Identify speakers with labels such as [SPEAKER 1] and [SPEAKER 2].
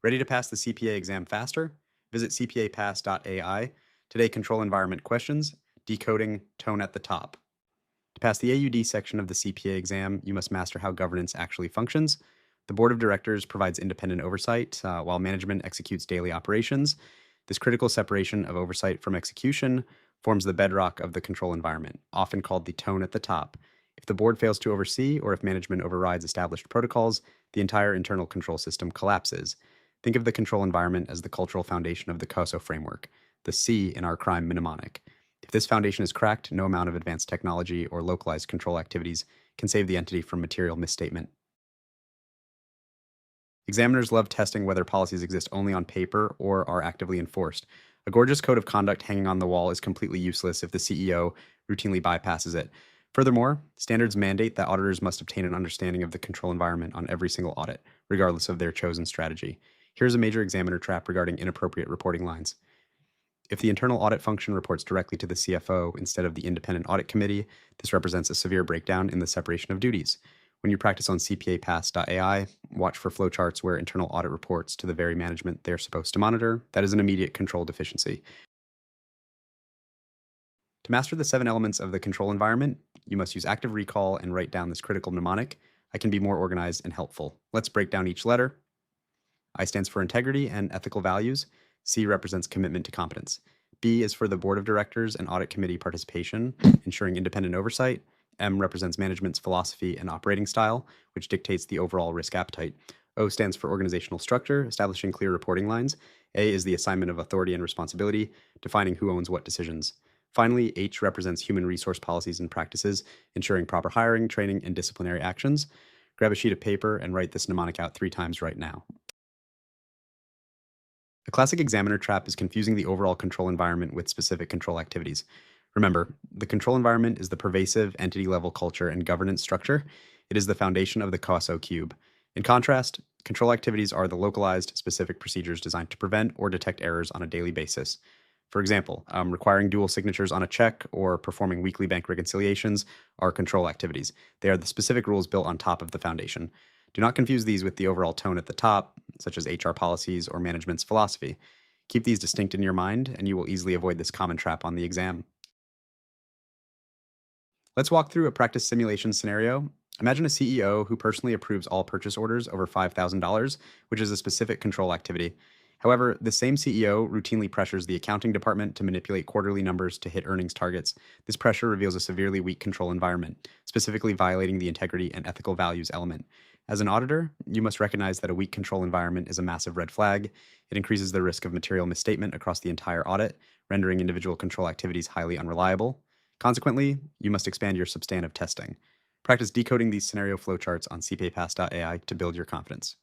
[SPEAKER 1] Ready to pass the CPA exam faster? Visit cpapass.ai. Today, control environment questions, decoding tone at the top. To pass the AUD section of the CPA exam, you must master how governance actually functions. The board of directors provides independent oversight while management executes daily operations. This critical separation of oversight from execution forms the bedrock of the control environment, often called the tone at the top. If the board fails to oversee or if management overrides established protocols, the entire internal control system collapses. Think of the control environment as the cultural foundation of the COSO framework, the C in our crime mnemonic. If this foundation is cracked, no amount of advanced technology or localized control activities can save the entity from material misstatement. Examiners love testing whether policies exist only on paper or are actively enforced. A gorgeous code of conduct hanging on the wall is completely useless if the CEO routinely bypasses it. Furthermore, standards mandate that auditors must obtain an understanding of the control environment on every single audit, regardless of their chosen strategy. Here's a major examiner trap regarding inappropriate reporting lines. If the internal audit function reports directly to the CFO instead of the independent audit committee, this represents a severe breakdown in the separation of duties. When you practice on CPApass.ai, watch for flowcharts where internal audit reports to the very management they're supposed to monitor. That is an immediate control deficiency. To master the 7 elements of the control environment, you must use active recall and write down this critical mnemonic. I can be more organized and helpful. Let's break down each letter. I stands for integrity and ethical values. C represents commitment to competence. B is for the board of directors and audit committee participation, ensuring independent oversight. M represents management's philosophy and operating style, which dictates the overall risk appetite. O stands for organizational structure, establishing clear reporting lines. A is the assignment of authority and responsibility, defining who owns what decisions. Finally, H represents human resource policies and practices, ensuring proper hiring, training, and disciplinary actions. Grab a sheet of paper and write this mnemonic out 3 times right now. A classic examiner trap is confusing the overall control environment with specific control activities. Remember, the control environment is the pervasive entity-level culture and governance structure. It is the foundation of the COSO cube. In contrast, control activities are the localized, specific procedures designed to prevent or detect errors on a daily basis. For example, requiring dual signatures on a check or performing weekly bank reconciliations are control activities. They are the specific rules built on top of the foundation. Do not confuse these with the overall tone at the top, such as HR policies or management's philosophy. Keep these distinct in your mind, and you will easily avoid this common trap on the exam. Let's walk through a practice simulation scenario. Imagine a CEO who personally approves all purchase orders over $5,000, which is a specific control activity. However, the same CEO routinely pressures the accounting department to manipulate quarterly numbers to hit earnings targets. This pressure reveals a severely weak control environment, specifically violating the integrity and ethical values element. As an auditor, you must recognize that a weak control environment is a massive red flag. It increases the risk of material misstatement across the entire audit, rendering individual control activities highly unreliable. Consequently, you must expand your substantive testing. Practice decoding these scenario flowcharts on cpapass.ai to build your confidence.